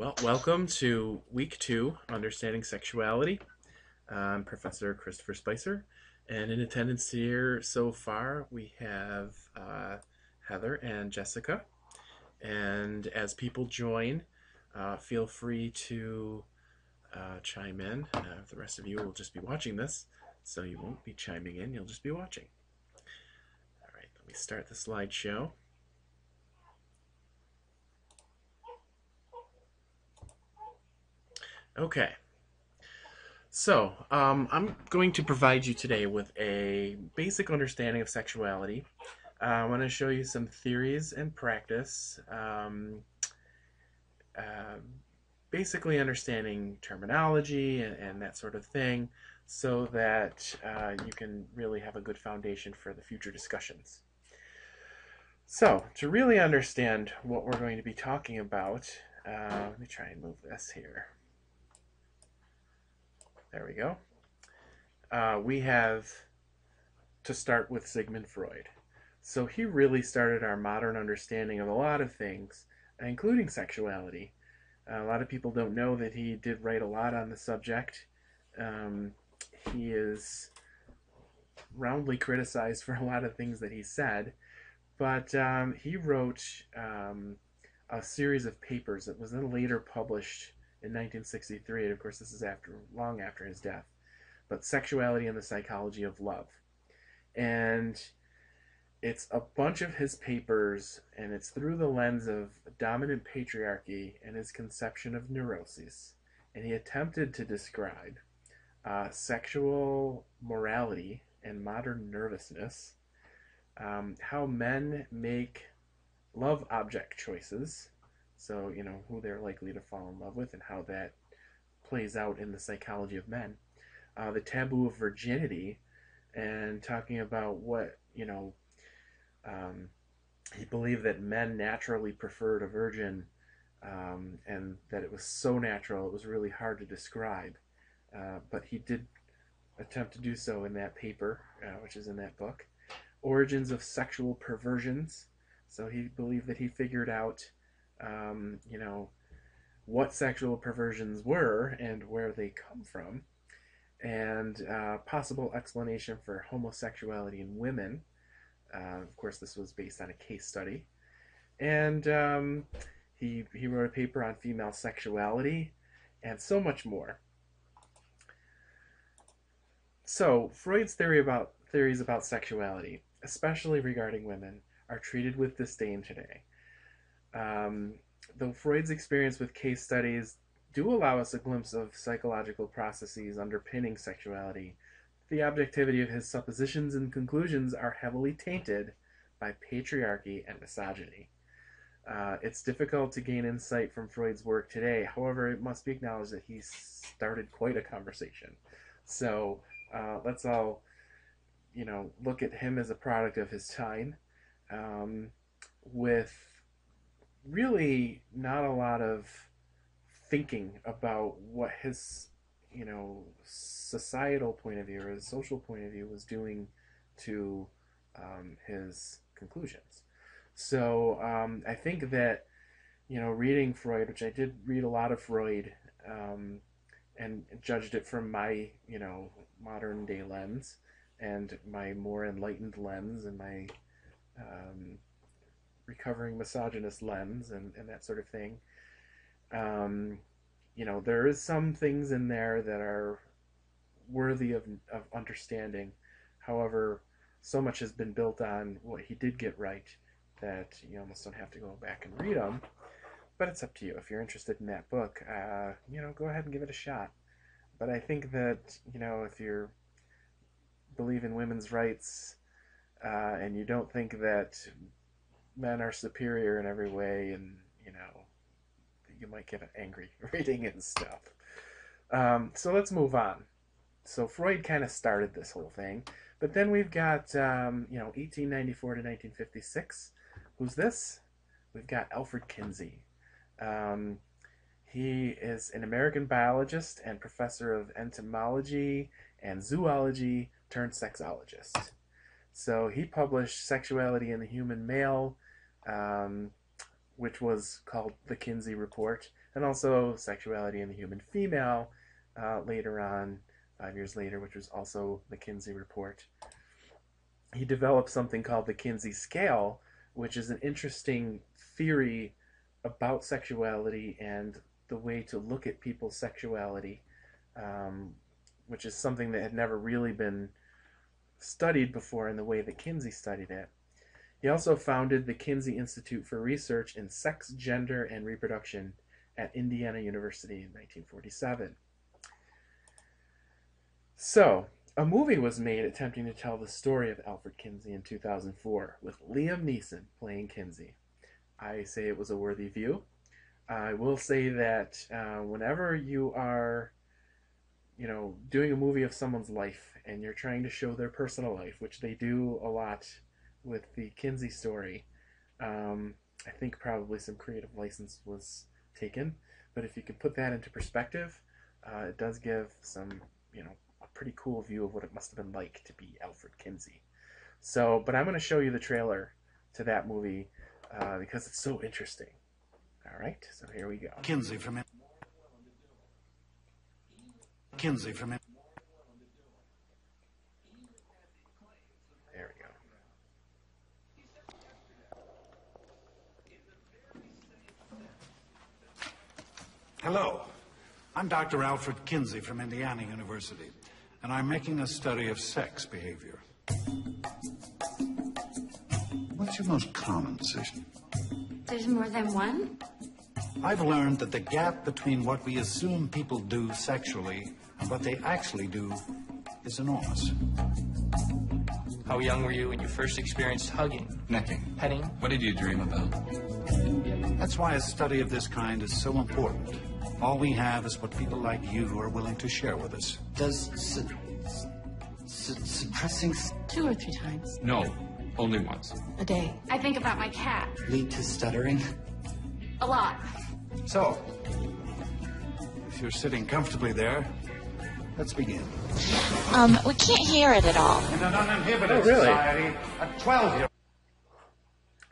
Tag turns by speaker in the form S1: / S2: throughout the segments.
S1: Well, welcome to week 2, Understanding Sexuality. I'm Professor Christopher Spicer, and in attendance here so far we have Heather and Jessica. And as people join, feel free to chime in. The rest of you will just be watching this, so you won't be chiming in, you'll just be watching. All right, let me start the slideshow. Okay. So, I'm going to provide you today with a basic understanding of sexuality. I want to show you some theories and practice, uh, basically understanding terminology and that sort of thing, so that you can really have a good foundation for the future discussions. So, to really understand what we're going to be talking about, let me try and move this here. There we go. We have to start with Sigmund Freud. So he really started our modern understanding of a lot of things, including sexuality. A lot of people don't know that he did write a lot on the subject. He is roundly criticized for a lot of things that he said, but he wrote a series of papers that was then later published in 1963. And of course, this is long after his death. But Sexuality and the Psychology of Love. And it's a bunch of his papers, and it's through the lens of dominant patriarchy and his conception of neuroses. And he attempted to describe sexual morality and modern nervousness, how men make love object choices, so, who they're likely to fall in love with and how that plays out in the psychology of men. The taboo of virginity, and talking about what, he believed that men naturally preferred a virgin, and that it was so natural it was really hard to describe. But he did attempt to do so in that paper, which is in that book. Origins of sexual perversions. So he believed that he figured out, what sexual perversions were and where they come from, and possible explanation for homosexuality in women. Of course, this was based on a case study. And he wrote a paper on female sexuality and so much more. So, Freud's theories about sexuality, especially regarding women, are treated with disdain today. Though Freud's experience with case studies do allow us a glimpse of psychological processes underpinning sexuality, the objectivity of his suppositions and conclusions are heavily tainted by patriarchy and misogyny. It's difficult to gain insight from Freud's work today. However, it must be acknowledged that he started quite a conversation. So let's all, look at him as a product of his time, with really not a lot of thinking about what his, societal point of view or his social point of view was doing to his conclusions. So I think that, reading Freud, which I did read a lot of Freud, and judged it from my, modern day lens and my more enlightened lens and my recovering misogynist lens and that sort of thing. There is some things in there that are worthy of understanding. However, so much has been built on what he did get right that you almost don't have to go back and read them. But it's up to you. If you're interested in that book, go ahead and give it a shot. But I think that, if you believe in women's rights, and you don't think that men are superior in every way, and, you might get angry reading and stuff. So let's move on. So Freud kind of started this whole thing. But then we've got, 1894 to 1956. Who's this? We've got Alfred Kinsey. He is an American biologist and professor of entomology and zoology turned sexologist. So he published Sexuality in the Human Male, which was called the Kinsey Report, and also Sexuality in the Human Female later on, 5 years later, which was also the Kinsey Report. He developed something called the Kinsey Scale, which is an interesting theory about sexuality and the way to look at people's sexuality, which is something that had never really been studied before in the way that Kinsey studied it. He also founded the Kinsey Institute for Research in Sex, Gender, and Reproduction at Indiana University in 1947. So, a movie was made attempting to tell the story of Alfred Kinsey in 2004, with Liam Neeson playing Kinsey. I say it was a worthy view. I will say that whenever you are, doing a movie of someone's life and you're trying to show their personal life, which they do a lot with the Kinsey story, I think probably some creative license was taken. But if you can put that into perspective, it does give some, a pretty cool view of what it must have been like to be Alfred Kinsey. So, but I'm going to show you the trailer to that movie because it's so interesting. All right, so here we go.
S2: Kinsey from it. Kinsey from it.
S1: There we go.
S2: Hello, I'm Dr. Alfred Kinsey from Indiana University, and I'm making a study of sex behavior. What's your most common position?
S3: There's more than one?
S2: I've learned that the gap between what we assume people do sexually and what they actually do is enormous.
S4: How young were you when you first experienced hugging?
S5: Necking.
S4: Petting?
S5: What did you dream about?
S2: That's why a study of this kind is so important. All we have is what people like you are willing to share with us.
S6: Does suppressing
S3: 2 or 3 times
S5: No, only once.
S3: a day. I think about my cat
S6: lead to stuttering?
S3: a lot.
S2: So, if you're sitting comfortably there, let's begin.
S7: We can't hear it at all.
S2: In an uninhibited
S1: Oh, really?
S2: society, a 12-year-old...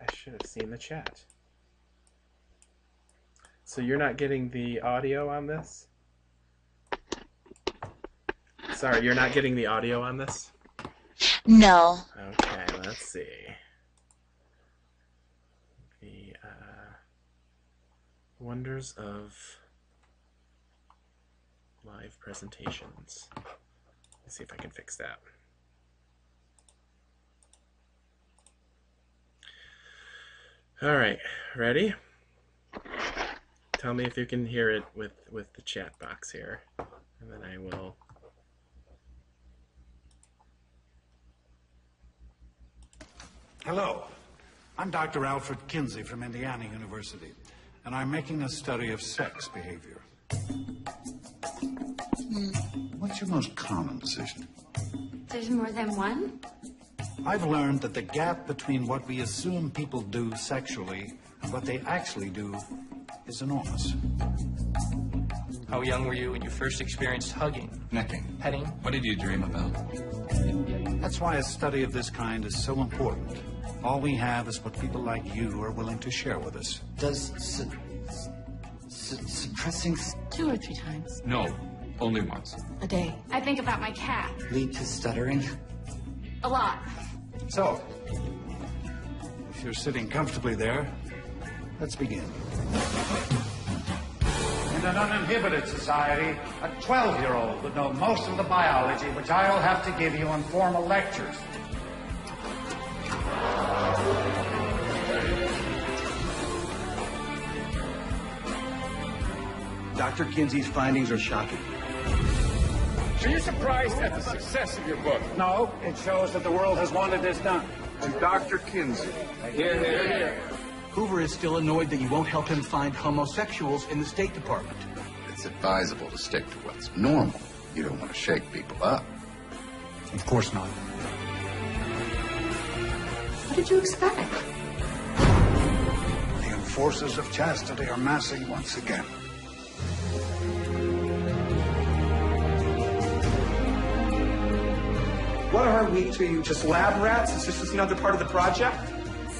S1: I should have seen the chat. So you're not getting the audio on this? Sorry, you're not getting the audio on this?
S7: No.
S1: Okay, let's see. The wonders of live presentations. Let's see if I can fix that. All right, ready? Tell me if you can hear it with the chat box here, and then I will.
S2: Hello, I'm Dr. Alfred Kinsey from Indiana University, and I'm making a study of sex behavior. What's your most common position?
S3: There's more than one?
S2: I've learned that the gap between what we assume people do sexually and what they actually do is enormous.
S4: How young were you when you first experienced hugging?
S5: Necking.
S4: Petting?
S5: What did you dream about?
S2: That's why a study of this kind is so important. All we have is what people like you are willing to share with us.
S6: Does suppressing
S3: 2 or 3 times
S5: No, only once.
S3: a day. I think about my cat
S6: lead to stuttering?
S3: a lot.
S2: So, if you're sitting comfortably there, let's begin. In an uninhibited society, a 12-year-old would know most of the biology which I'll have to give you in formal lectures.
S8: Dr. Kinsey's findings are shocking.
S9: Are you surprised at the success of your book?
S2: No, it shows that the world has wanted this done.
S9: To Dr. Kinsey. Here, here, here.
S8: Hoover is still annoyed that you won't help him find homosexuals in the State Department.
S10: It's advisable to stick to what's normal. You don't want to shake people up.
S2: Of course not.
S3: What did you expect?
S2: The enforcers of chastity are massing once again.
S9: What are we to you? Just lab rats? Is this just another part of the project?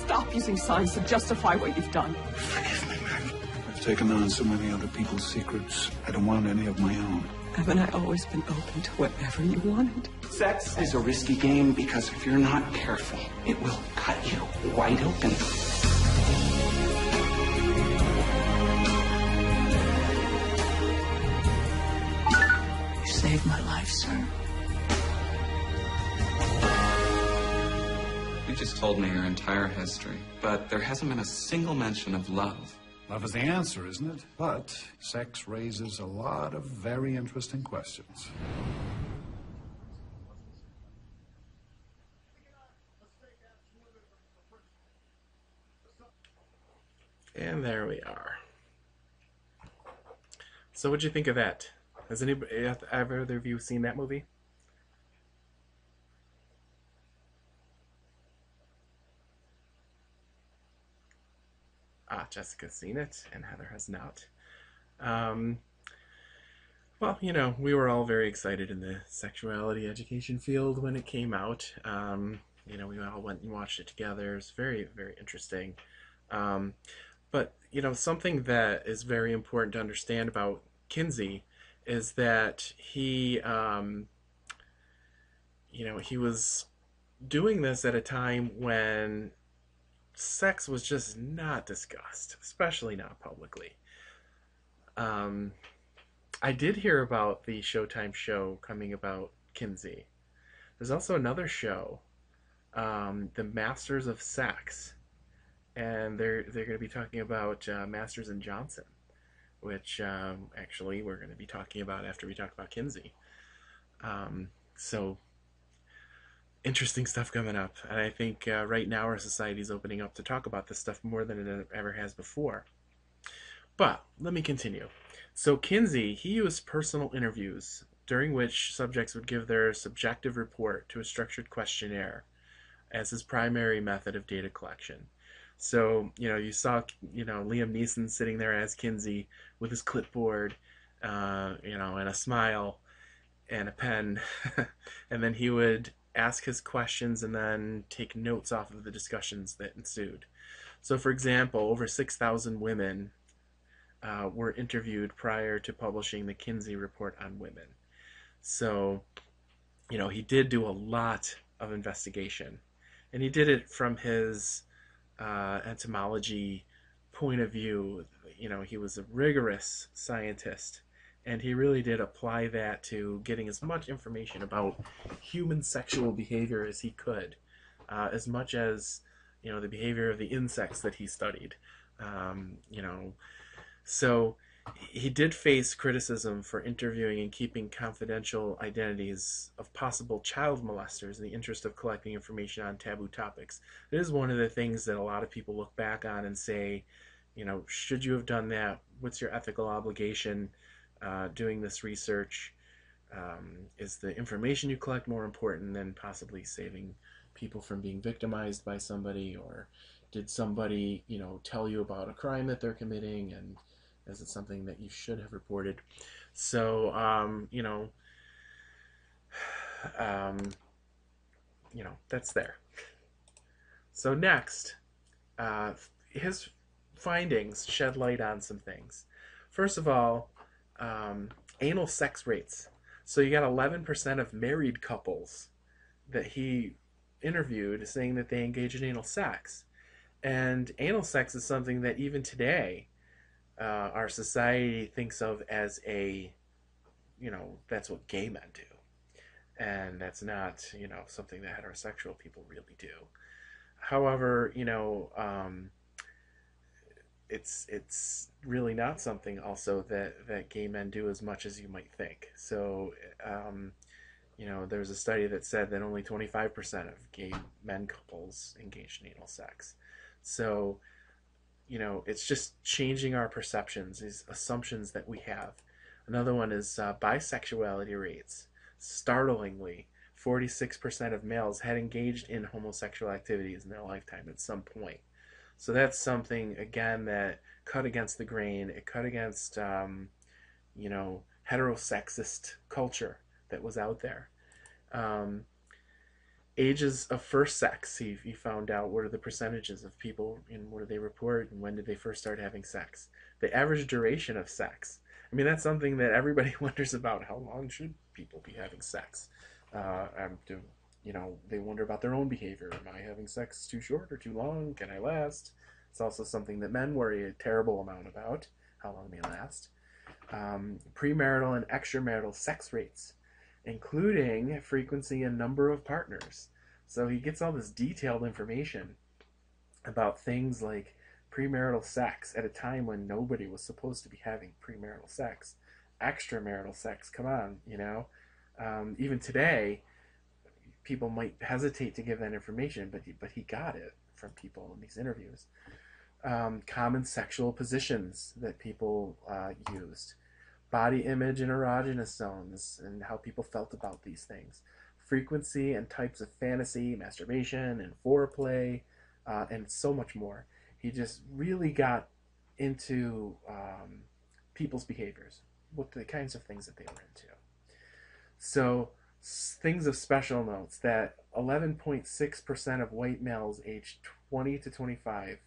S11: stop using science to justify what you've done.
S2: Forgive me, Meg. I've taken on so many other people's secrets. I don't want any of my own.
S11: Haven't I always been open to whatever you wanted?
S8: Sex is a risky game because if you're not careful, it will cut you wide open.
S6: You saved my life, sir.
S5: You just told me your entire history, but there hasn't been a single mention of love.
S2: Love is the answer, isn't it? But sex raises a lot of very interesting questions.
S1: And there we are. So what'd you think of that? Has anybody, have either of you seen that movie? Jessica's seen it, and Heather has not. Well, you know, we were all very excited in the sexuality education field when it came out. You know, we all went and watched it together. It's very, very interesting. But, you know, something that is very important to understand about Kinsey is that he, you know, he was doing this at a time when sex was just not discussed, especially not publicly. I did hear about the Showtime show coming about Kinsey. There's also another show, The Masters of Sex, and they're going to be talking about Masters and Johnson, which actually we're going to be talking about after we talk about Kinsey. So interesting stuff coming up, and I think right now our society is opening up to talk about this stuff more than it ever has before. But let me continue. So Kinsey, he used personal interviews during which subjects would give their subjective report to a structured questionnaire as his primary method of data collection. So, you know, you saw, you know, Liam Neeson sitting there as Kinsey with his clipboard, you know, and a smile and a pen, and then he would ask his questions and then take notes off of the discussions that ensued. So, for example, over 6,000 women were interviewed prior to publishing the Kinsey Report on Women. So, you know, he did do a lot of investigation, and he did it from his entomology point of view. You know, he was a rigorous scientist, and he really did apply that to getting as much information about human sexual behavior as he could, as much as, you know, the behavior of the insects that he studied. You know, so he did face criticism for interviewing and keeping confidential identities of possible child molesters in the interest of collecting information on taboo topics. It is one of the things that a lot of people look back on and say, you know, should you have done that? What's your ethical obligation doing this research? Is the information you collect more important than possibly saving people from being victimized by somebody? Or did somebody, you know, tell you about a crime that they're committing, and is it something that you should have reported? So, you know, that's there. So next, his findings shed light on some things. First of all, anal sex rates. So you got 11% of married couples that he interviewed saying that they engage in anal sex. And anal sex is something that even today, our society thinks of as a, you know, that's what gay men do. And that's not, you know, something that heterosexual people really do. However, you know, it's really not something also that gay men do as much as you might think. So, you know, there's a study that said that only 25% of gay men couples engage in anal sex. So, you know, it's just changing our perceptions, these assumptions that we have. Another one is bisexuality rates. Startlingly, 46% of males had engaged in homosexual activities in their lifetime at some point. So that's something, again, that cut against the grain. It cut against, you know, heterosexist culture that was out there. Ages of first sex. He found out what are the percentages of people and what do they report and when did they first start having sex. The average duration of sex. I mean, that's something that everybody wonders about. How long should people be having sex? They wonder about their own behavior. Am I having sex too short or too long? Can I last? It's also something that men worry a terrible amount about, how long they last. Premarital and extramarital sex rates, including frequency and number of partners. So he gets all this detailed information about things like premarital sex at a time when nobody was supposed to be having premarital sex. Extramarital sex, come on, even today, people might hesitate to give that information, but he got it from people in these interviews. Common sexual positions that people used, body image and erogenous zones, and how people felt about these things, frequency and types of fantasy, masturbation, and foreplay, and so much more. He just really got into people's behaviors, what the kinds of things that they were into. So, things of special notes that 11.6% of white males aged 20 to 25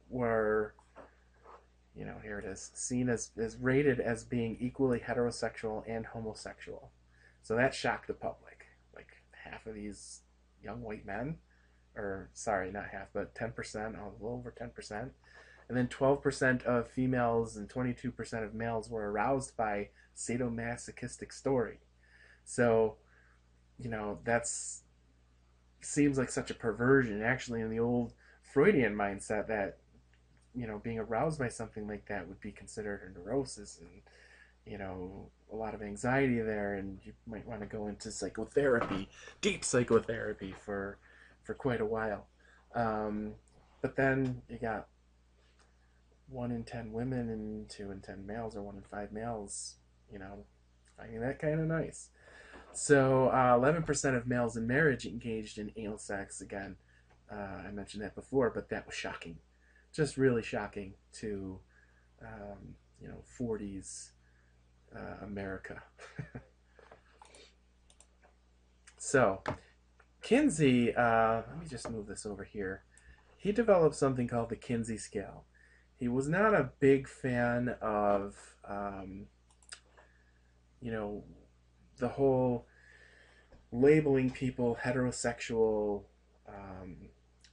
S1: were, here it is, seen as rated as being equally heterosexual and homosexual. So that shocked the public. Like half of these young white men, or sorry, not half, but 10%, a little over 10%. And then 12% of females and 22% of males were aroused by sadomasochistic story. So, that's seems like such a perversion actually in the old Freudian mindset that, being aroused by something like that would be considered a neurosis and, a lot of anxiety there, and you might want to go into psychotherapy, deep psychotherapy for quite a while. But then you got 1 in 10 women and 2 in 10 males, or 1 in 5 males, finding that kind of nice. So 11% of males in marriage engaged in anal sex. Again, I mentioned that before, but that was shocking. Just really shocking to, 40s America. So, Kinsey, let me just move this over here. He developed something called the Kinsey scale. He was not a big fan of, the whole labeling people heterosexual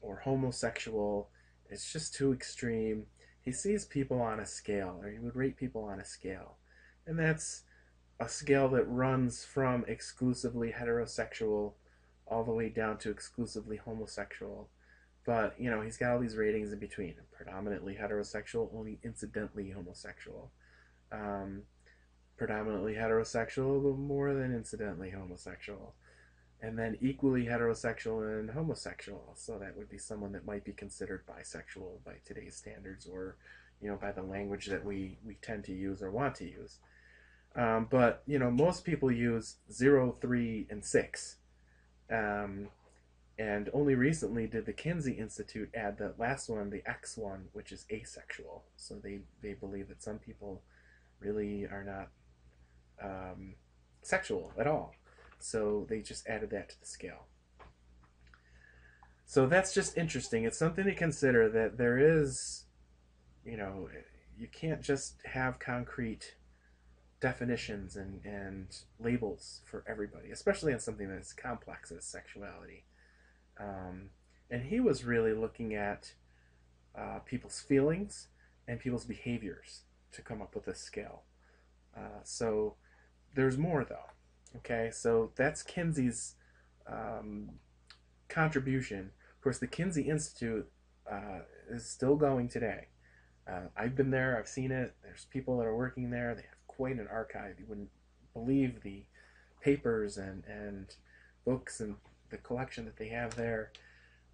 S1: or homosexual. It's just too extreme. He sees people on a scale, or he would rate people on a scale. And that's a scale that runs from exclusively heterosexual all the way down to exclusively homosexual. But, he's got all these ratings in between. Predominantly heterosexual, only incidentally homosexual. Predominantly heterosexual, but more than incidentally homosexual. And then equally heterosexual and homosexual. So that would be someone that might be considered bisexual by today's standards, or, by the language that we tend to use or want to use. But, most people use 0, 3, and 6. And only recently did the Kinsey Institute add the last one, the X one, which is asexual. So they believe that some people really are not sexual at all. So they just added that to the scale. So that's just interesting. It's something to consider, that there is, you can't just have concrete definitions and labels for everybody, especially on something that's complex as sexuality. And he was really looking at people's feelings and people's behaviors to come up with this scale. So there's more, though. Okay, so that's Kinsey's contribution. Of course, the Kinsey Institute is still going today. I've been there, I've seen it. There's people that are working there. They have quite an archive. You wouldn't believe the papers and books and the collection that they have there.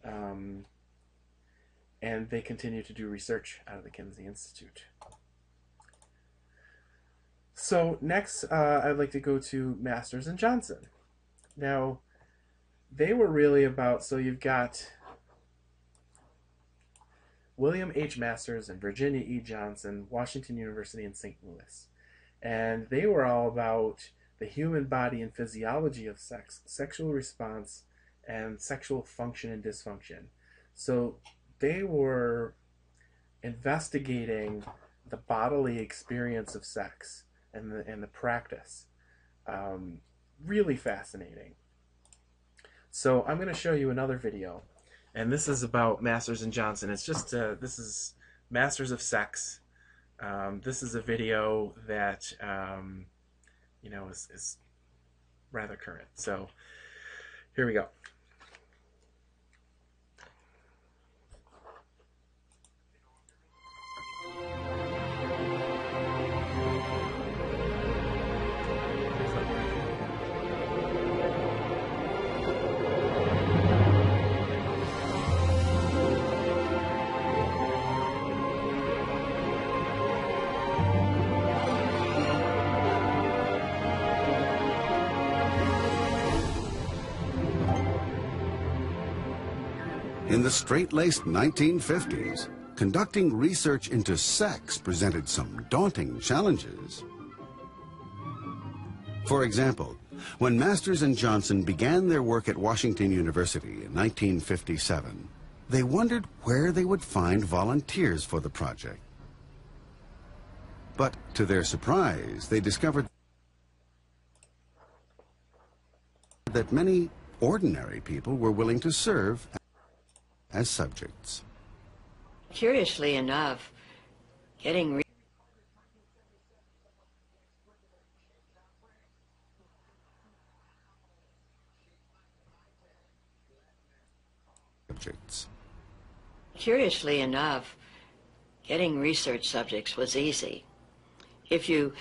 S1: And they continue to do research out of the Kinsey Institute. So next, I'd like to go to Masters and Johnson. Now, they were really about, so you've got William H. Masters and Virginia E. Johnson, Washington University in St. Louis. And they were all about the human body and physiology of sex, sexual response, and sexual function and dysfunction. So they were investigating the bodily experience of sex and the practice. Really fascinating. So I'm going to show you another video, and this is about Masters and Johnson. It's just this is Masters of Sex. This is a video that you know, is rather current. So here we go.
S12: In the straight-laced 1950s, conducting research into sex presented some daunting challenges. For example, when Masters and Johnson began their work at Washington University in 1957, they wondered where they would find volunteers for the project. But to their surprise, they discovered that many ordinary people were willing to serve as subjects.
S13: Curiously enough, getting research subjects was easy. If you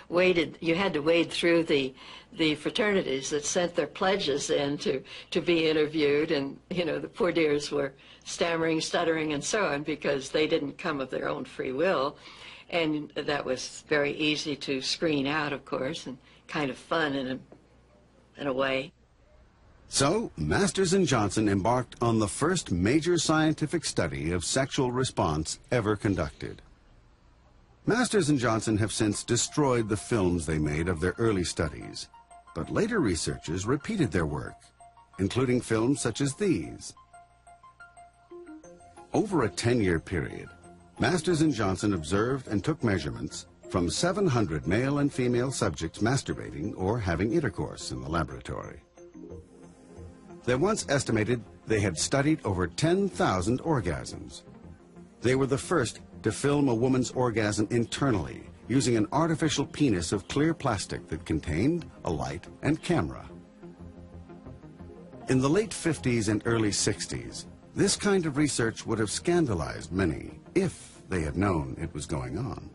S13: waited, you had to wade through the fraternities that sent their pledges in to be interviewed, and you know, the poor dears were stammering, stuttering, and so on because they didn't come of their own free will, and that was very easy to screen out, of course, and kind of fun in a way.
S12: So, Masters and Johnson embarked on the first major scientific study of sexual response ever conducted. Masters and Johnson have since destroyed the films they made of their early studies, but later researchers repeated their work, including films such as these. Over a 10-year period, Masters and Johnson observed and took measurements from 700 male and female subjects masturbating or having intercourse in the laboratory. They once estimated they had studied over 10,000 orgasms. They were the first to film a woman's orgasm internally using an artificial penis of clear plastic that contained a light and camera. In the late 50s and early 60s, this kind of research would have scandalized many if they had known it was going on.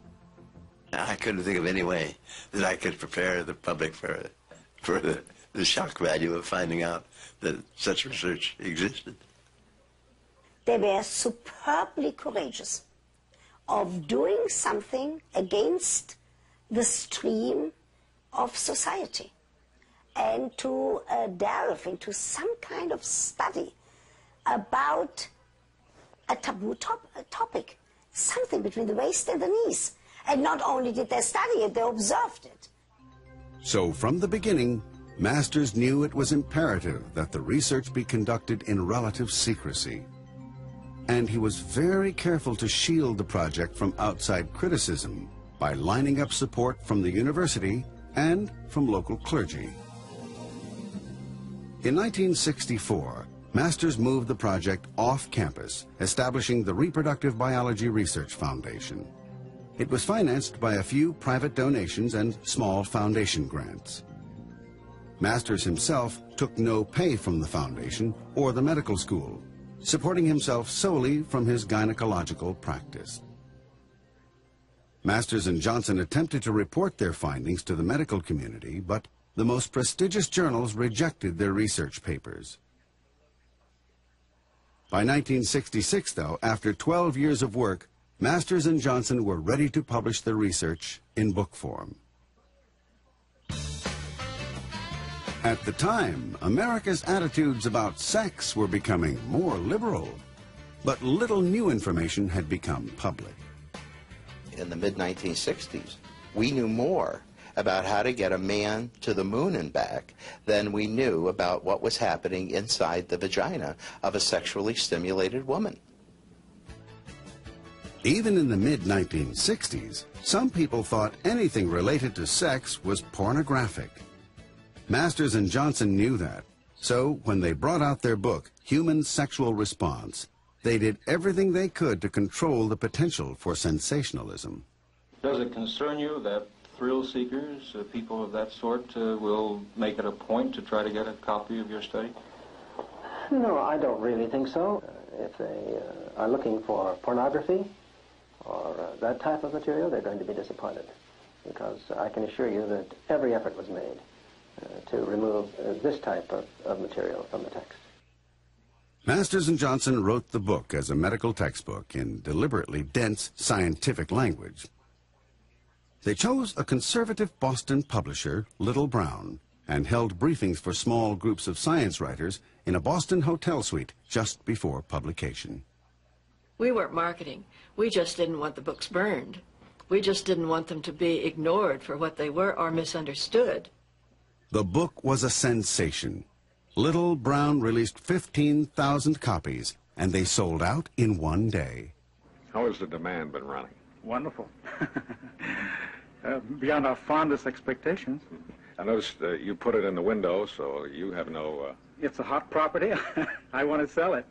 S14: I couldn't think of any way that I could prepare the public for the shock value of finding out that such research existed.
S15: They were superbly courageous of doing something against the stream of society and to delve into some kind of study about a taboo topic, something between the waist and the knees. And not only did they study it, they observed it.
S12: So from the beginning, Masters knew it was imperative that the research be conducted in relative secrecy. And he was very careful to shield the project from outside criticism by lining up support from the university and from local clergy. In 1964, Masters moved the project off campus, establishing the Reproductive Biology Research Foundation. It was financed by a few private donations and small foundation grants. Masters himself took no pay from the foundation or the medical school, supporting himself solely from his gynecological practice. Masters and Johnson attempted to report their findings to the medical community, but the most prestigious journals rejected their research papers. By 1966, though, after 12 years of work, Masters and Johnson were ready to publish their research in book form. At the time, America's attitudes about sex were becoming more liberal, but little new information had become public.
S14: In the mid-1960s, we knew more
S16: about how to get a man to the moon and back than we knew about what was happening inside the vagina of a sexually stimulated woman.
S12: Even in the mid-1960s, some people thought anything related to sex was pornographic. Masters and Johnson knew that, so when they brought out their book, Human Sexual Response, they did everything they could to control the potential for sensationalism.
S17: Does it concern you that thrill seekers, people of that sort, will make it a point to try to get a copy of your study?
S18: No, I don't really think so. If they are looking for pornography or that type of material, they're going to be disappointed, because I can assure you that every effort was made to remove this type of material from the text.
S12: Masters and Johnson wrote the book as a medical textbook in deliberately dense scientific language. They chose a conservative Boston publisher, Little Brown, and held briefings for small groups of science writers in a Boston hotel suite just before publication.
S13: We weren't marketing. We just didn't want the books burned. We just didn't want them to be ignored for what they were or misunderstood.
S12: The book was a sensation. Little Brown released 15,000 copies, and they sold out in one day.
S9: How has the demand been running?
S19: Wonderful. Beyond our fondest expectations.
S9: I noticed you put it in the window, so you have no...
S19: It's a hot property. I want to sell it.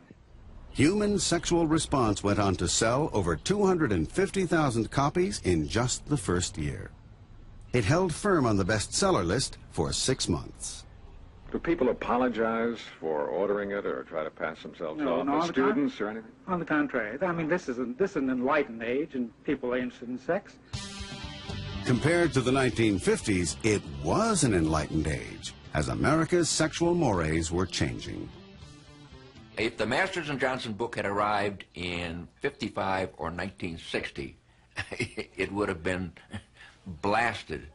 S12: Human Sexual Response went on to sell over 250,000 copies in just the first year. It held firm on the bestseller list for 6 months.
S9: Do people apologize for ordering it or try to pass themselves off as students or anything?
S19: On the contrary. I mean, this is an enlightened age, and people are interested in sex.
S12: Compared to the 1950s, it was an enlightened age, as America's sexual mores were changing.
S20: If the Masters and Johnson book had arrived in 55 or 1960, it would have been blasted.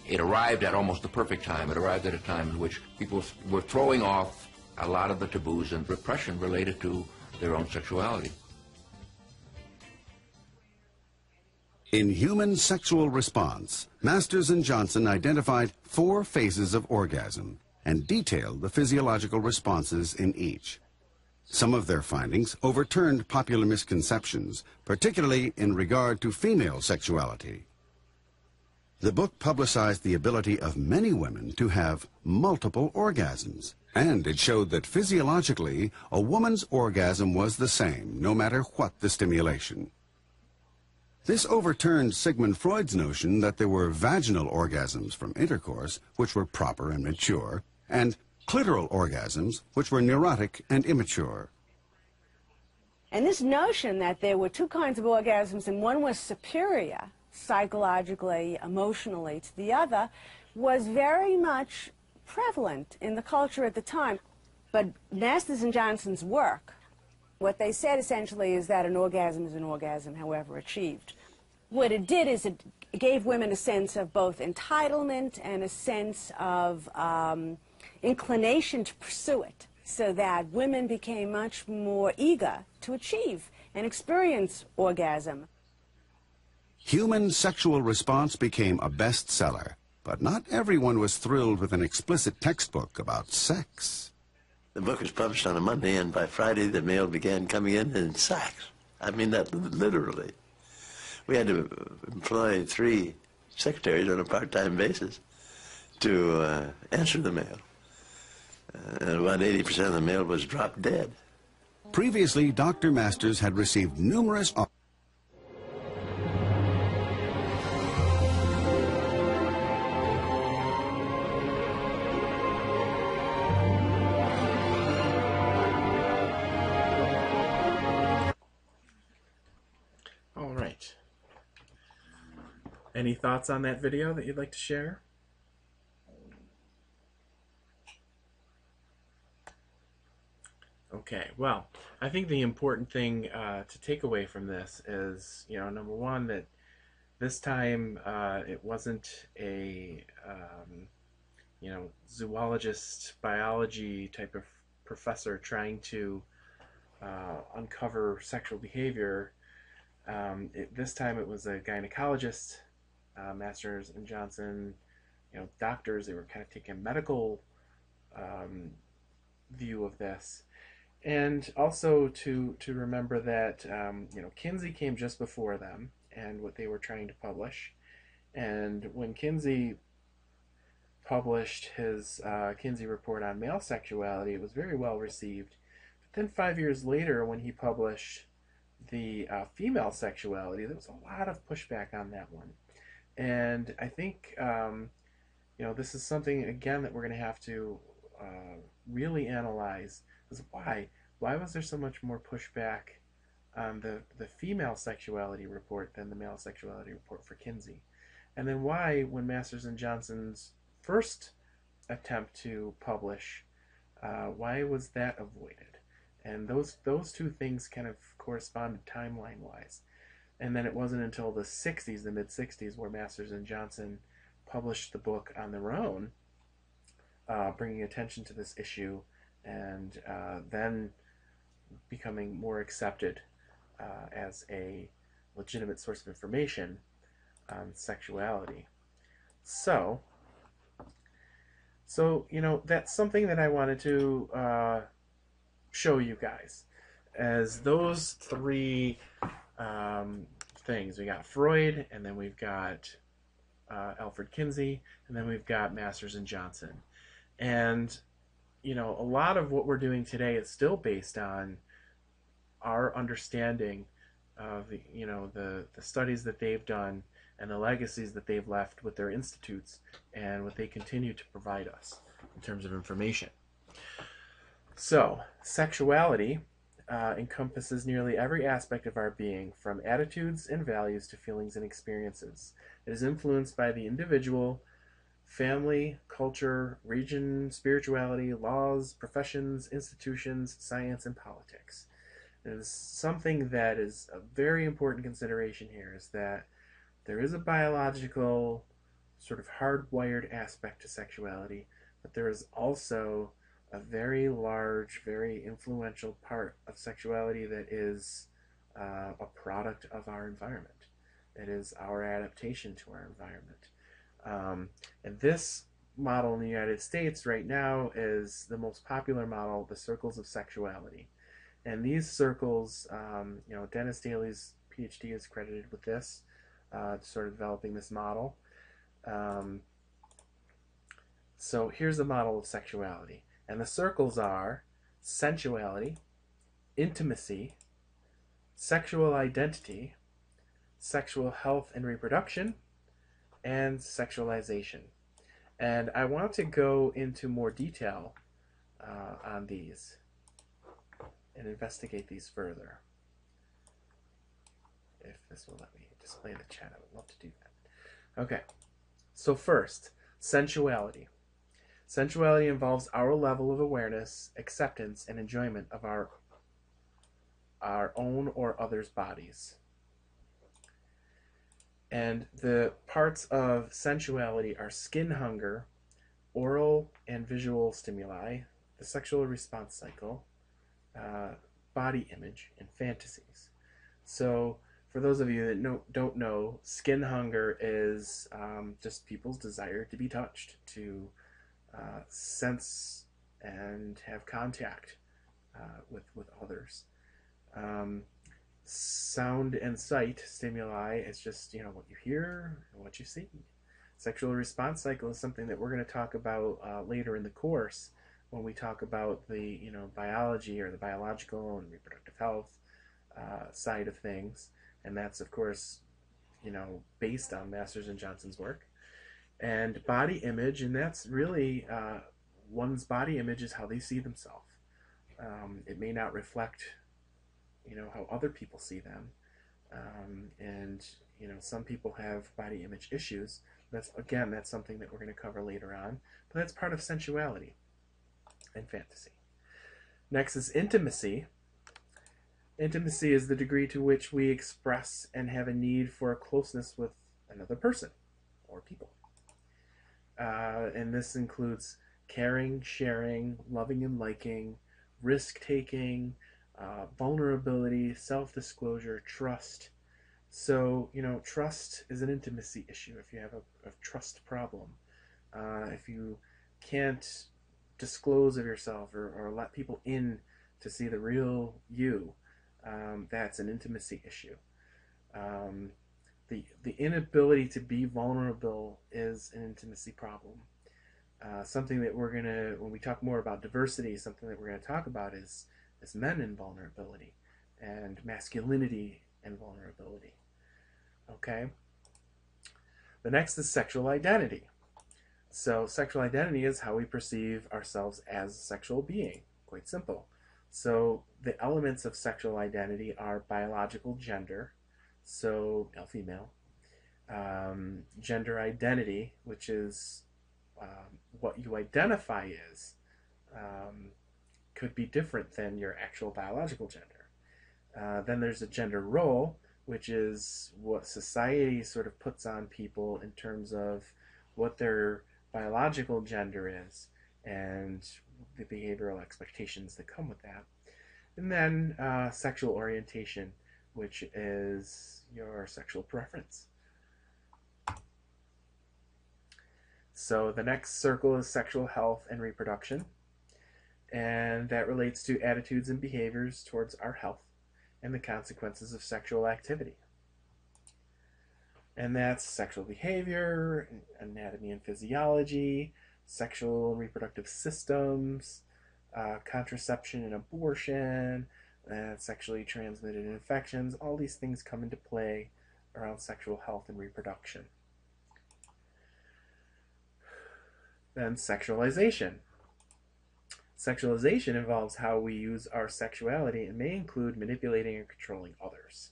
S20: It arrived at almost the perfect time. It arrived at a time in which people were throwing off a lot of the taboos and repression related to their own sexuality.
S12: In Human Sexual Response, Masters and Johnson identified 4 phases of orgasm and detailed the physiological responses in each. Some of their findings overturned popular misconceptions, particularly in regard to female sexuality. The book publicized the ability of many women to have multiple orgasms, and it showed that physiologically, a woman's orgasm was the same, no matter what the stimulation. This overturned Sigmund Freud's notion that there were vaginal orgasms from intercourse, which were proper and mature, and clitoral orgasms, which were neurotic and immature.
S21: And this notion that there were 2 kinds of orgasms and one was superior, psychologically, emotionally, to the other, was very much prevalent in the culture at the time. But Masters and Johnson's work, what they said essentially is that an orgasm is an orgasm, however achieved. What it did is it gave women a sense of both entitlement and a sense of inclination to pursue it, so that women became much more eager to achieve and experience orgasm.
S12: Human Sexual Response became a bestseller, but not everyone was thrilled with an explicit textbook about sex.
S14: The book was published on a Monday, and by Friday the mail began coming in sacks. I mean that literally. We had to employ 3 secretaries on a part-time basis to answer the mail. And about 80% of the mail was dropped dead.
S12: Previously, Dr. Masters had received numerous...
S1: All right. Any thoughts on that video that you'd like to share? Okay, well, I think the important thing to take away from this is, number one, that this time it wasn't a, zoologist, biology type of professor trying to uncover sexual behavior. This time it was a gynecologist Masters and Johnson, doctors, they were kind of taking a medical view of this. And also to remember that Kinsey came just before them and what they were trying to publish. And when Kinsey published his Kinsey report on male sexuality, it was very well received. But then 5 years later, when he published the female sexuality, there was a lot of pushback on that one. And I think this is something again that we're going to have to really analyze. Is why was there so much more pushback on the female sexuality report than the male sexuality report for Kinsey? And then why, when Masters and Johnson's first attempt to publish, why was that avoided? And those two things kind of corresponded timeline-wise. And then it wasn't until the 60s, the mid-60s, where Masters and Johnson published the book on their own, bringing attention to this issue, and then becoming more accepted as a legitimate source of information on sexuality. So that's something that I wanted to show you guys, as those three things. We got Freud, and then we've got Alfred Kinsey, and then we've got Masters and Johnson. And a lot of what we're doing today is still based on our understanding of the studies that they've done and the legacies that they've left with their institutes and what they continue to provide us in terms of information. So, sexuality encompasses nearly every aspect of our being, from attitudes and values to feelings and experiences. It is influenced by the individual, family, culture, region, spirituality, laws, professions, institutions, science, and politics. And it's something that is a very important consideration here, is that there is a biological, sort of hardwired aspect to sexuality, but there is also a very large, very influential part of sexuality that is a product of our environment. It is our adaptation to our environment. And this model in the United States right now is the most popular model, the circles of sexuality. And these circles, Dennis Daly's PhD is credited with this, sort of developing this model. So here's the model of sexuality. And the circles are sensuality, intimacy, sexual identity, sexual health and reproduction, and sexualization. And I want to go into more detail on these and investigate these further. If this will let me display the chat, I would love to do that. Okay, so first, sensuality. Sensuality involves our level of awareness, acceptance, and enjoyment of our own or others' bodies. And the parts of sensuality are skin hunger, oral and visual stimuli, the sexual response cycle, body image, and fantasies. So, for those of you that don't know, skin hunger is just people's desire to be touched, to sense and have contact with others. Sound and sight stimuli is just what you hear and what you see. Sexual response cycle is something that we're going to talk about later in the course when we talk about the biology or the biological and reproductive health side of things, and that's of course based on Masters and Johnson's work. And body image, and that's really one's body image is how they see themselves. It may not reflect how other people see them, and some people have body image issues. That's something that we're going to cover later on, but that's part of sensuality and fantasy. Next is intimacy. Intimacy is the degree to which we express and have a need for a closeness with another person or people. And this includes caring, sharing, loving and liking, risk-taking, vulnerability, self-disclosure, trust, So, trust is an intimacy issue if you have a trust problem. If you can't disclose of yourself or let people in to see the real you, that's an intimacy issue. Um, the inability to be vulnerable is an intimacy problem. Something that we're going to, when we talk more about diversity, something that we're going to talk about is men and vulnerability and masculinity and vulnerability. Okay? The next is sexual identity. So sexual identity is how we perceive ourselves as a sexual being. Quite simple. So the elements of sexual identity are biological gender, so male, female, gender identity, which is what you identify as, could be different than your actual biological gender. Then there's a gender role, which is what society sort of puts on people in terms of what their biological gender is and the behavioral expectations that come with that. And then sexual orientation, which is your sexual preference. So the next circle is sexual health and reproduction, and that relates to attitudes and behaviors towards our health and the consequences of sexual activity. And that's sexual behavior, anatomy and physiology, sexual and reproductive systems, contraception and abortion, sexually transmitted infections. All these things come into play around sexual health and reproduction. Then sexualization. Sexualization involves how we use our sexuality and may include manipulating and controlling others.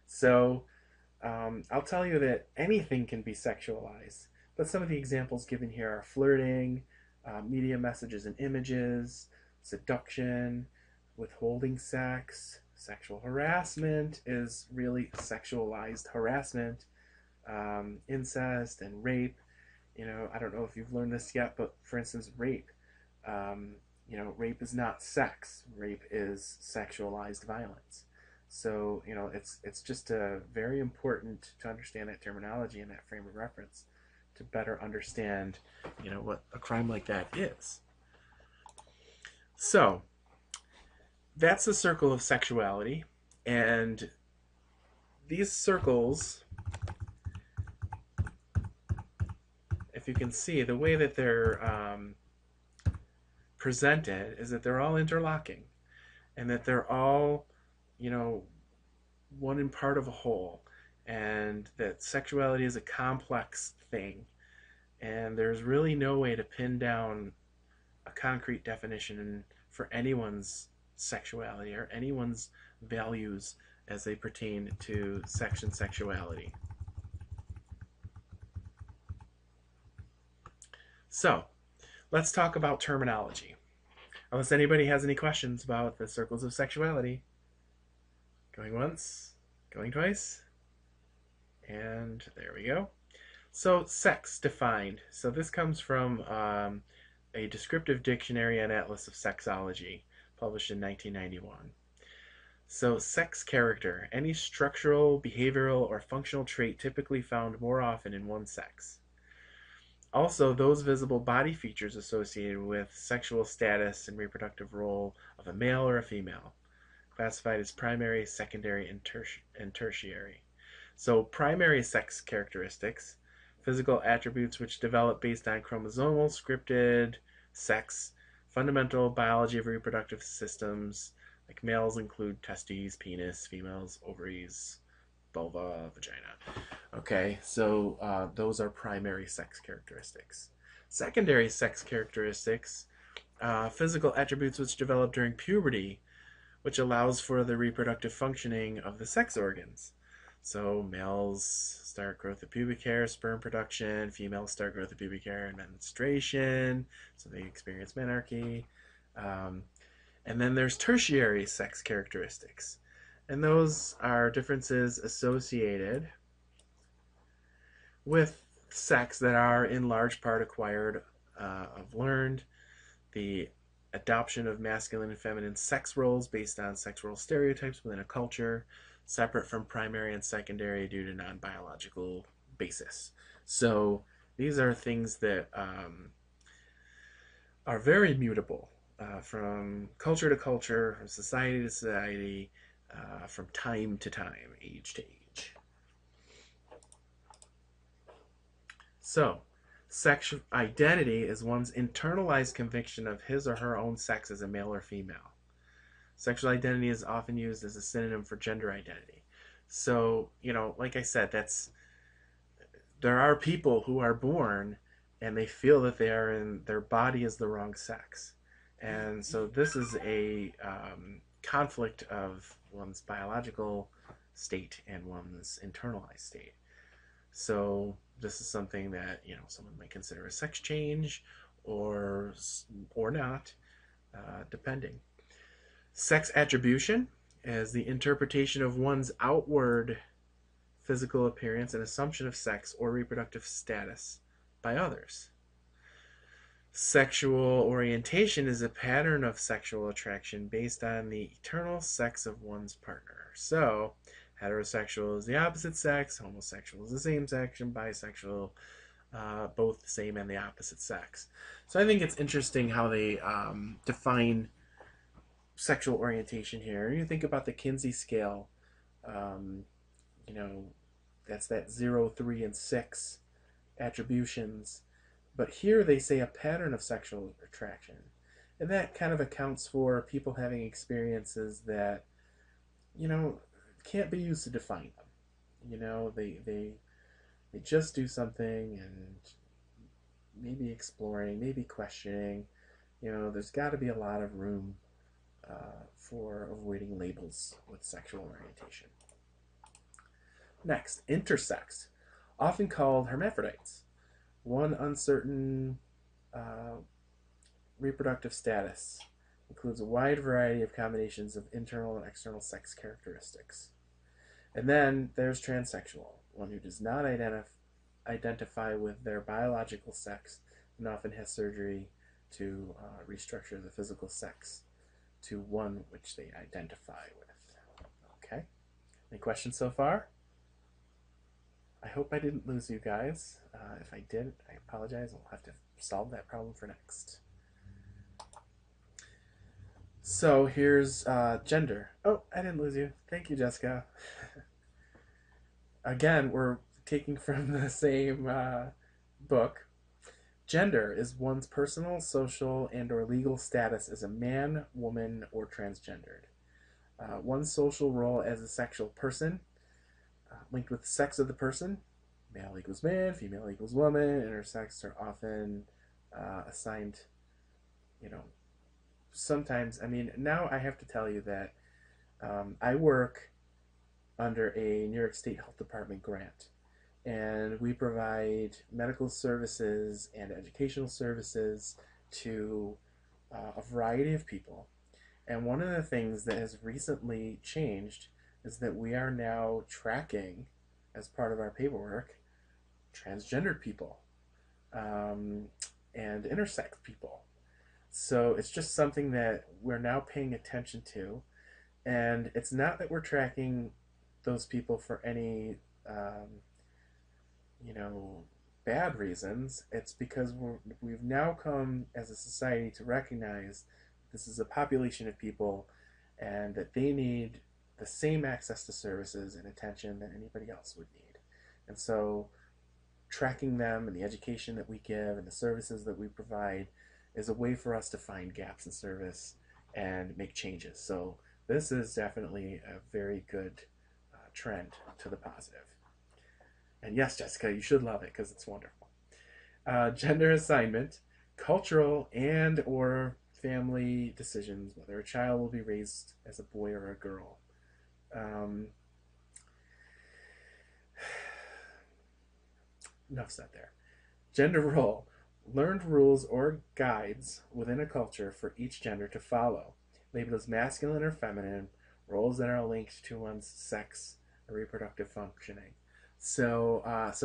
S1: So I'll tell you that anything can be sexualized, but some of the examples given here are flirting, media messages and images, seduction, withholding sex, sexual harassment is really sexualized harassment, incest and rape. I don't know if you've learned this yet, but for instance, rape. Rape is not sex. Rape is sexualized violence. So, it's just very important to understand that terminology and that frame of reference to better understand, what a crime like that is. So, that's the circle of sexuality, and these circles, if you can see, the way that they're presented is that they're all interlocking, and that they're all, one in part of a whole, and that sexuality is a complex thing, and there's really no way to pin down a concrete definition for anyone's sexuality or anyone's values as they pertain to sex and sexuality. So, let's talk about terminology. Unless anybody has any questions about the circles of sexuality. Going once, going twice, and there we go. So, sex defined. So this comes from a descriptive dictionary and atlas of sexology, published in 1991. So, sex character, any structural, behavioral, or functional trait typically found more often in one sex. Also, those visible body features associated with sexual status and reproductive role of a male or a female, classified as primary, secondary, and tertiary. So, primary sex characteristics, physical attributes which develop based on chromosomal, scripted, sex, fundamental biology of reproductive systems, like males include testes, penis, females, ovaries, vulva, vagina. Okay, so those are primary sex characteristics. Secondary sex characteristics, physical attributes which develop during puberty, which allows for the reproductive functioning of the sex organs. So males start growth of pubic hair, sperm production. Females start growth of pubic hair and menstruation, so they experience menarche. And then there's tertiary sex characteristics. And those are differences associated with sex that are in large part acquired of learned, the adoption of masculine and feminine sex roles based on sex role stereotypes within a culture. separate from primary and secondary due to non-biological basis. So these are things that are very mutable from culture to culture, from society to society, from time to time, age to age. So, sexual identity is one's internalized conviction of his or her own sex as a male or female. Sexual identity is often used as a synonym for gender identity. So, like I said, there are people who are born and they feel that their body is the wrong sex. And so this is a conflict of one's biological state and one's internalized state. So this is something that someone might consider a sex change or not, depending. Sex attribution is the interpretation of one's outward physical appearance and assumption of sex or reproductive status by others. Sexual orientation is a pattern of sexual attraction based on the eternal sex of one's partner. So, heterosexual is the opposite sex, homosexual is the same sex, and bisexual, both the same and the opposite sex. So I think it's interesting how they define sexual orientation here. You think about the Kinsey scale, that's that 0, 3, and 6 attributions. But here they say a pattern of sexual attraction. And that kind of accounts for people having experiences that, can't be used to define them. They just do something and maybe exploring, maybe questioning. There's got to be a lot of room for avoiding labels with sexual orientation. Next, intersex, often called hermaphrodites. One uncertain reproductive status includes a wide variety of combinations of internal and external sex characteristics. And then there's transsexual, one who does not identify with their biological sex and often has surgery to restructure the physical sex to one which they identify with. Okay? Any questions so far? I hope I didn't lose you guys. If I did, I apologize. We'll have to solve that problem for next. So here's gender. Oh, I didn't lose you. Thank you, Jessica. Again, we're taking from the same book. Gender is one's personal, social, and or legal status as a man, woman, or transgendered. One's social role as a sexual person, linked with the sex of the person. Male equals man, female equals woman. Intersex are often assigned, sometimes, now I have to tell you that I work under a New York State Health Department grant, and we provide medical services and educational services to a variety of people. And one of the things that has recently changed is that we are now tracking, as part of our paperwork, transgendered people and intersex people. So it's just something that we're now paying attention to. And it's not that we're tracking those people for any, bad reasons. It's because we've now come as a society to recognize this is a population of people and that they need the same access to services and attention that anybody else would need. And so tracking them and the education that we give and the services that we provide is a way for us to find gaps in service and make changes. So this is definitely a very good trend to the positive. And yes, Jessica, you should love it because it's wonderful. Gender assignment, cultural and or family decisions, whether a child will be raised as a boy or a girl. Enough said there. Gender role, learned rules or guides within a culture for each gender to follow, labeled as masculine or feminine, roles that are linked to one's sex or reproductive functioning. So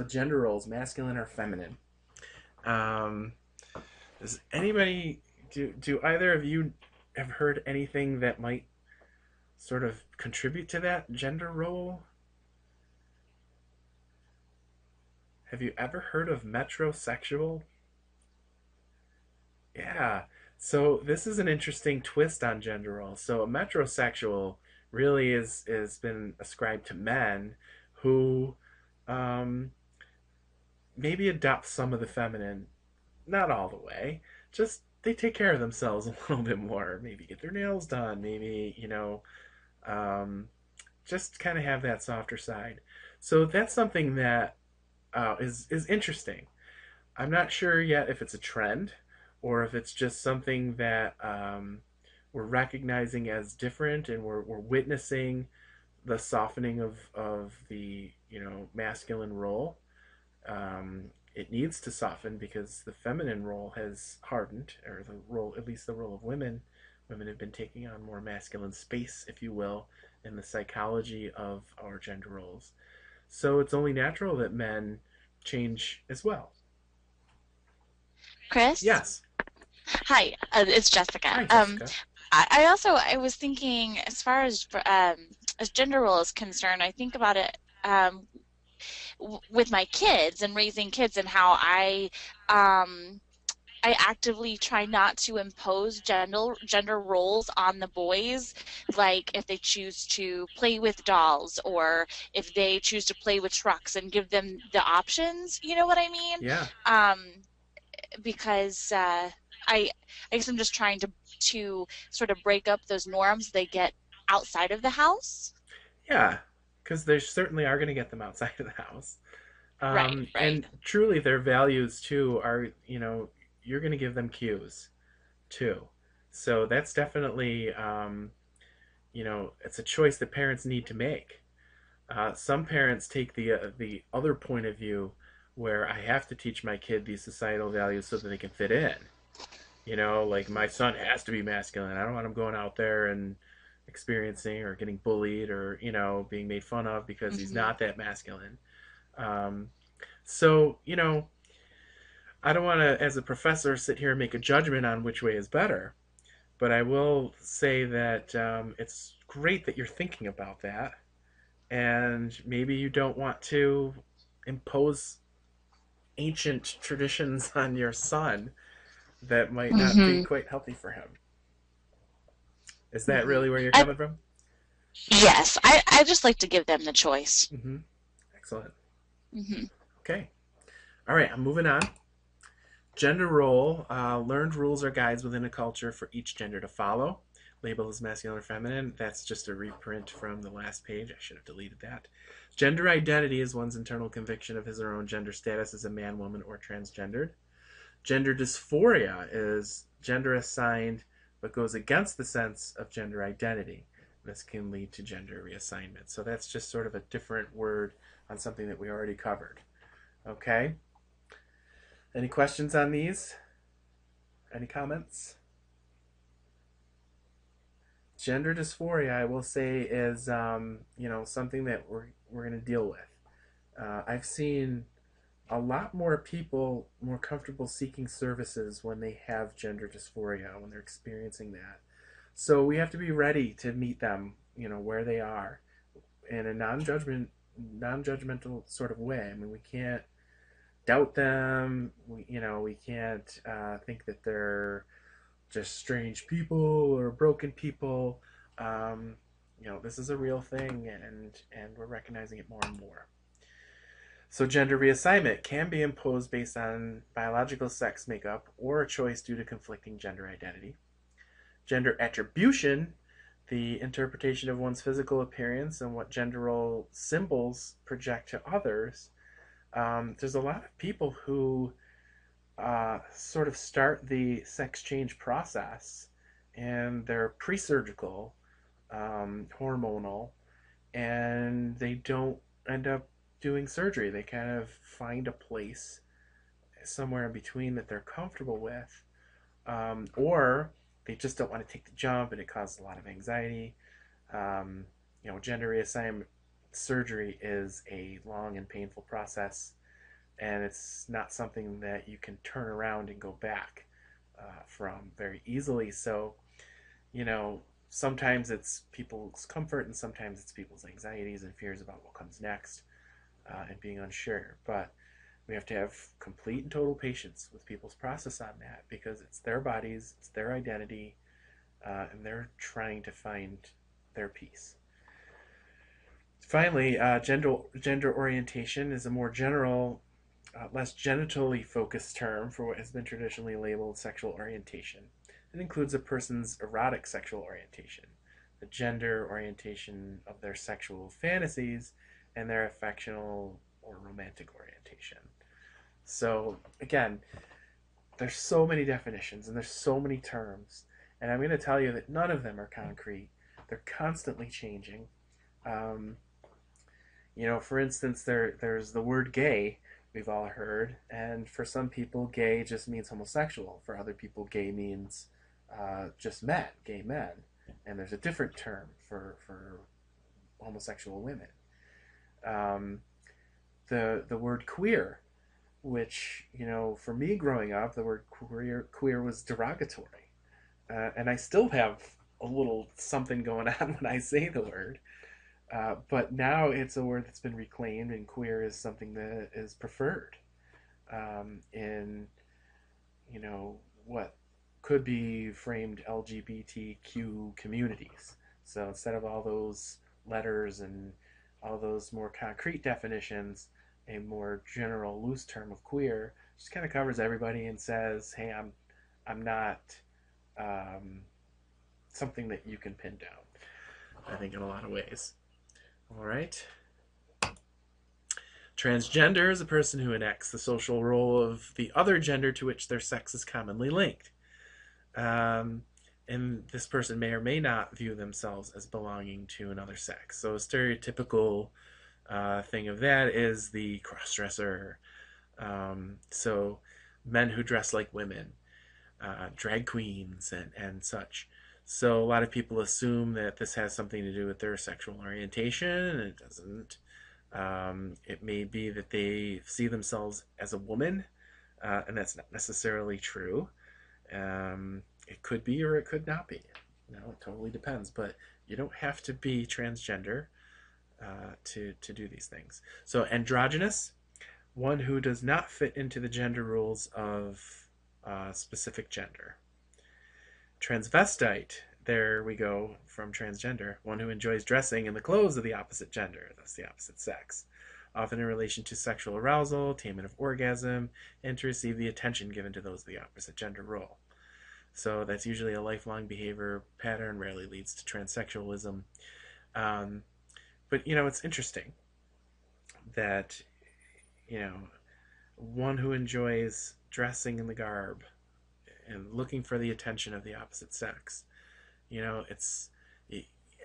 S1: gender roles, masculine or feminine. Does anybody, do either of you have heard anything that might sort of contribute to that gender role? Have you ever heard of metrosexual? Yeah. So this is an interesting twist on gender roles. So a metrosexual really is been ascribed to men who um, maybe adopt some of the feminine, not all the way. Just they take care of themselves a little bit more. Maybe get their nails done. Maybe um, just kind of have that softer side. So that's something that is interesting. I'm not sure yet if it's a trend or if it's just something that we're recognizing as different, and we're witnessing the softening of the masculine role. It needs to soften because the feminine role has hardened, or the role, at least the role of women. Women have been taking on more masculine space, if you will, in the psychology of our gender roles. So it's only natural that men change as well.
S7: Chris?
S1: Yes.
S7: Hi, it's Jessica.
S1: Hi, Jessica.
S7: I was thinking, as far as gender role is concerned, I think about it with my kids and raising kids, and how I actively try not to impose gender roles on the boys, like if they choose to play with dolls or if they choose to play with trucks, and give them the options. You know what I mean?
S1: Yeah.
S7: Because I guess I'm just trying to sort of break up those norms they get outside of the house.
S1: Yeah, because they certainly are going to get them outside of the house.
S7: Right.
S1: And truly, their values too are, you're going to give them cues too. So that's definitely, it's a choice that parents need to make. Some parents take the other point of view, where I have to teach my kid these societal values so that they can fit in. Like my son has to be masculine. I don't want him going out there and experiencing or getting bullied or being made fun of because he's not that masculine. So I don't want to, as a professor, sit here and make a judgment on which way is better, but I will say that it's great that you're thinking about that, and maybe you don't want to impose ancient traditions on your son that might not be quite healthy for him. Is that really where you're coming from?
S7: Yes, I just like to give them the choice.
S1: Excellent. Okay. All right, I'm moving on. Gender role. Learned rules or guides within a culture for each gender to follow. Label as masculine or feminine. That's just a reprint from the last page. I should have deleted that. Gender identity is one's internal conviction of his or her own gender status as a man, woman, or transgendered. Gender dysphoria is gender assigned but goes against the sense of gender identity. This can lead to gender reassignment. So that's just sort of a different word on something that we already covered. Okay? Any questions on these? Any comments? Gender dysphoria, I will say, is something that we're going to deal with. I've seen a lot more people more comfortable seeking services when they have gender dysphoria, when they're experiencing that. So we have to be ready to meet them, where they are, in a non-judgmental sort of way. I mean, we can't doubt them. We can't think that they're just strange people or broken people. This is a real thing, and we're recognizing it more and more. So gender reassignment can be imposed based on biological sex makeup or a choice due to conflicting gender identity. Gender attribution, the interpretation of one's physical appearance and what gender role symbols project to others. There's a lot of people who sort of start the sex change process, and they're pre-surgical, hormonal, and they don't end up doing surgery. They kind of find a place somewhere in between that they're comfortable with, or they just don't want to take the jump, and it causes a lot of anxiety. Gender reassignment surgery is a long and painful process, and it's not something that you can turn around and go back from very easily. So, sometimes it's people's comfort, and sometimes it's people's anxieties and fears about what comes next, and being unsure. But we have to have complete and total patience with people's process on that, because it's their bodies, it's their identity, and they're trying to find their peace. Finally, gender orientation is a more general, less genitally focused term for what has been traditionally labeled sexual orientation. It includes a person's erotic sexual orientation, the gender orientation of their sexual fantasies, and their affectional or romantic orientation. So, again, there's so many definitions and there's so many terms, and I'm going to tell you that none of them are concrete. They're constantly changing. For instance, there's the word gay, we've all heard, and for some people, gay just means homosexual. For other people, gay means just men, gay men. And there's a different term for homosexual women. The word queer, which, for me growing up, the word queer was derogatory. And I still have a little something going on when I say the word. But now it's a word that's been reclaimed, and queer is something that is preferred in, what could be framed LGBTQ communities. So instead of all those letters and all those more concrete definitions, a more general, loose term of queer just kind of covers everybody and says, hey, I'm not something that you can pin down, I think, in a lot of ways. All right. Transgender is a person who enacts the social role of the other gender to which their sex is commonly linked. And this person may or may not view themselves as belonging to another sex. So a stereotypical thing of that is the crossdresser. So men who dress like women, drag queens, and such. So a lot of people assume that this has something to do with their sexual orientation, and it doesn't. It may be that they see themselves as a woman, and that's not necessarily true. It could be, or it could not be. It totally depends. But you don't have to be transgender to do these things. So androgynous, one who does not fit into the gender rules of specific gender. Transvestite, there we go from transgender, one who enjoys dressing in the clothes of the opposite gender, thus the opposite sex, often in relation to sexual arousal, attainment of orgasm, and to receive the attention given to those of the opposite gender role. So that's usually a lifelong behavior pattern, rarely leads to transsexualism. But, it's interesting that, one who enjoys dressing in the garb and looking for the attention of the opposite sex,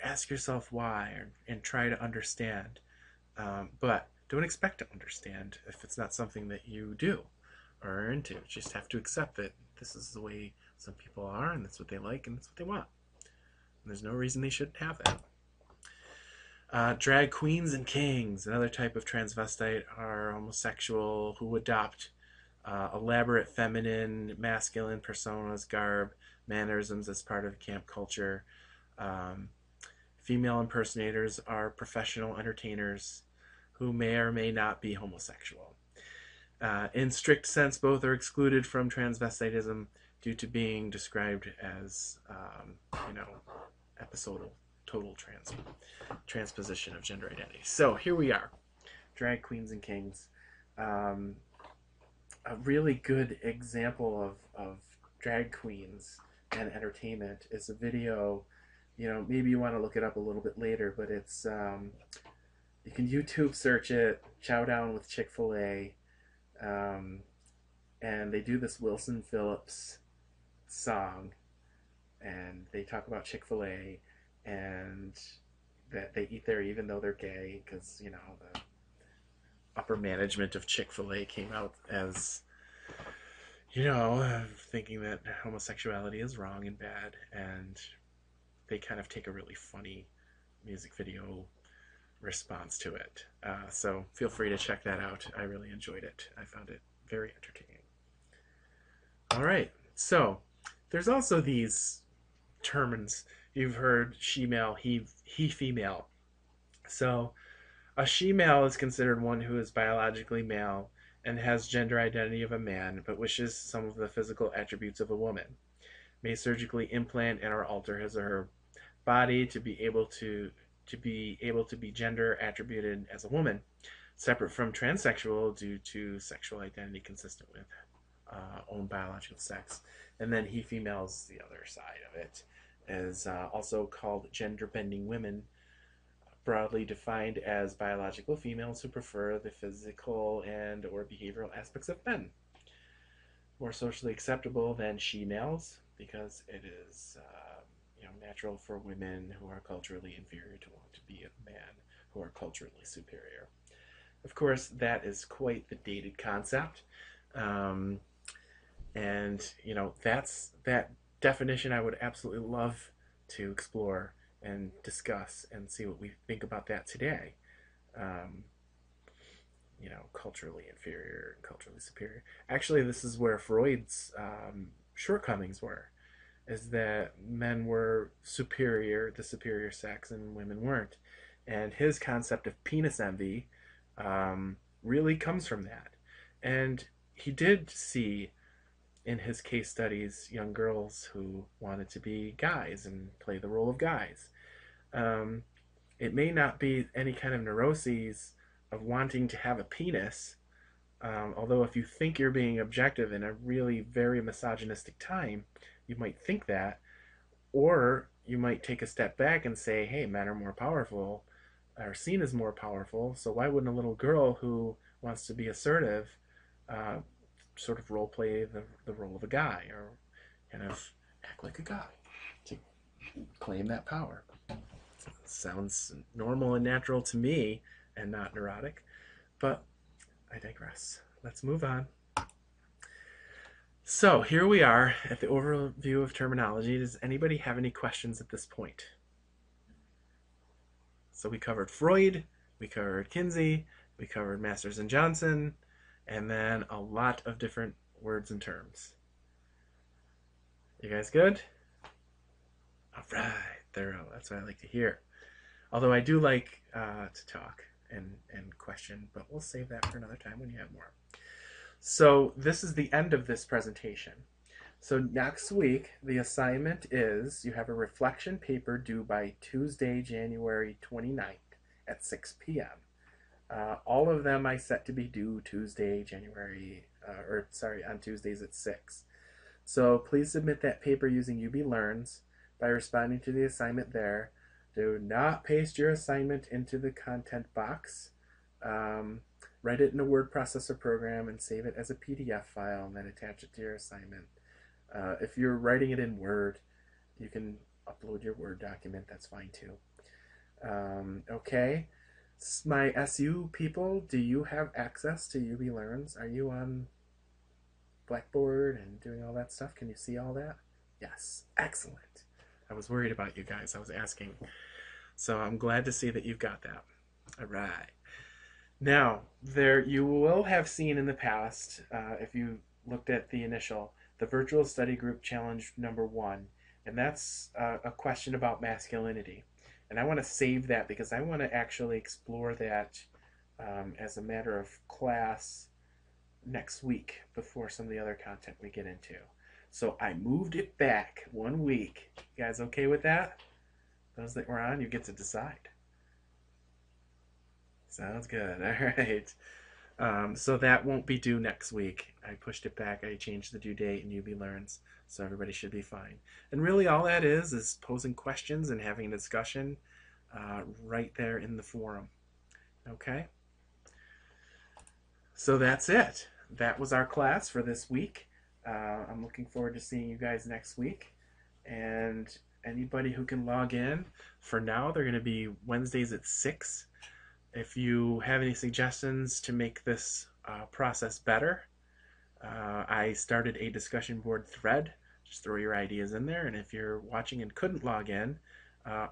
S1: ask yourself why, and try to understand. But don't expect to understand if it's not something that you do or are into. Just have to accept that this is the way some people are, and that's what they like, and that's what they want. And there's no reason they shouldn't have that. Drag queens and kings, another type of transvestite, are homosexual who adopt elaborate feminine, masculine personas, garb, mannerisms as part of camp culture. Female impersonators are professional entertainers who may or may not be homosexual. In strict sense, both are excluded from transvestitism due to being described as, episodal, total transposition of gender identity. So here we are, drag queens and kings. A really good example of drag queens and entertainment is a video. Maybe you want to look it up a little bit later, but it's you can YouTube search it, Chow Down with Chick-fil-A, and they do this Wilson Phillips song, and they talk about Chick-fil-A and that they eat there even though they're gay, because the upper management of Chick-fil-A came out as thinking that homosexuality is wrong and bad, and they kind of take a really funny music video response to it. So feel free to check that out. I really enjoyed it. I found it very entertaining. All right, so there's also these terms you've heard she-male, he female. So a she-male is considered one who is biologically male and has gender identity of a man, but wishes some of the physical attributes of a woman. May surgically implant and or alter his or her body to be able to be gender attributed as a woman, separate from transsexual due to sexual identity consistent with own biological sex. And then he females, the other side of it, is also called gender bending women, broadly defined as biological females who prefer the physical and or behavioral aspects of men. More socially acceptable than she-males because it is natural for women who are culturally inferior to want to be a man who are culturally superior. Of course, that is quite the dated concept. And, that definition I would absolutely love to explore and discuss and see what we think about that today. Culturally inferior and culturally superior. Actually, this is where Freud's shortcomings were, is that men were superior, the superior sex, and women weren't. And his concept of penis envy really comes from that. And he did see in his case studies young girls who wanted to be guys and play the role of guys. It may not be any kind of neuroses of wanting to have a penis, although if you think you're being objective in a really very misogynistic time, you might think that, or you might take a step back and say, hey, men are more powerful, are seen as more powerful, so why wouldn't a little girl who wants to be assertive sort of role play the role of a guy, or kind of act like a guy to claim that power? Sounds normal and natural to me and not neurotic, but I digress. Let's move on. So here we are at the overview of terminology. Does anybody have any questions at this point? So we covered Freud, we covered Kinsey, we covered Masters and Johnson, and then a lot of different words and terms. You guys good? All right, thorough. That's what I like to hear. Although I do like to talk and question, but we'll save that for another time when you have more. So this is the end of this presentation. So next week, the assignment is you have a reflection paper due by Tuesday, January 29th at 6 p.m. All of them I set to be due Tuesday, on Tuesdays at 6. So please submit that paper using UB Learns by responding to the assignment there. Do not paste your assignment into the content box. Write it in a word processor program and save it as a PDF file and then attach it to your assignment. If you're writing it in Word, you can upload your Word document. That's fine too. Okay. My SU people, do you have access to UB Learns? Are you on Blackboard and doing all that stuff? Can you see all that? Yes. Excellent. I was worried about you guys. I was asking. So I'm glad to see that you've got that. All right. Now, you will have seen in the past, if you looked at the virtual study group challenge number 1, and that's a question about masculinity. And I want to save that because I want to actually explore that as a matter of class next week before some of the other content we get into. So I moved it back 1 week. You guys okay with that? Those that were on, you get to decide. Sounds good. All right. So that won't be due next week. I pushed it back. I changed the due date in UB Learns, so everybody should be fine. And really all that is posing questions and having a discussion right there in the forum. Okay? So that's it. That was our class for this week. I'm looking forward to seeing you guys next week. And anybody who can log in, for now, they're going to be Wednesdays at 6. If you have any suggestions to make this process better, I started a discussion board thread. Just throw your ideas in there, and if you're watching and couldn't log in,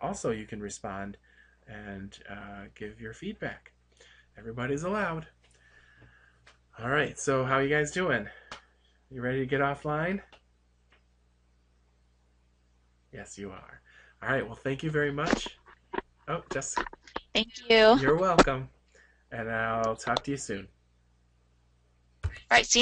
S1: also you can respond and give your feedback. Everybody's allowed. All right, so how you guys doing? You ready to get offline? Yes, you are. All right. Well, thank you very much. Oh, Jessica.
S7: Thank you.
S1: You're welcome. And I'll talk to you soon.
S7: All right. See you.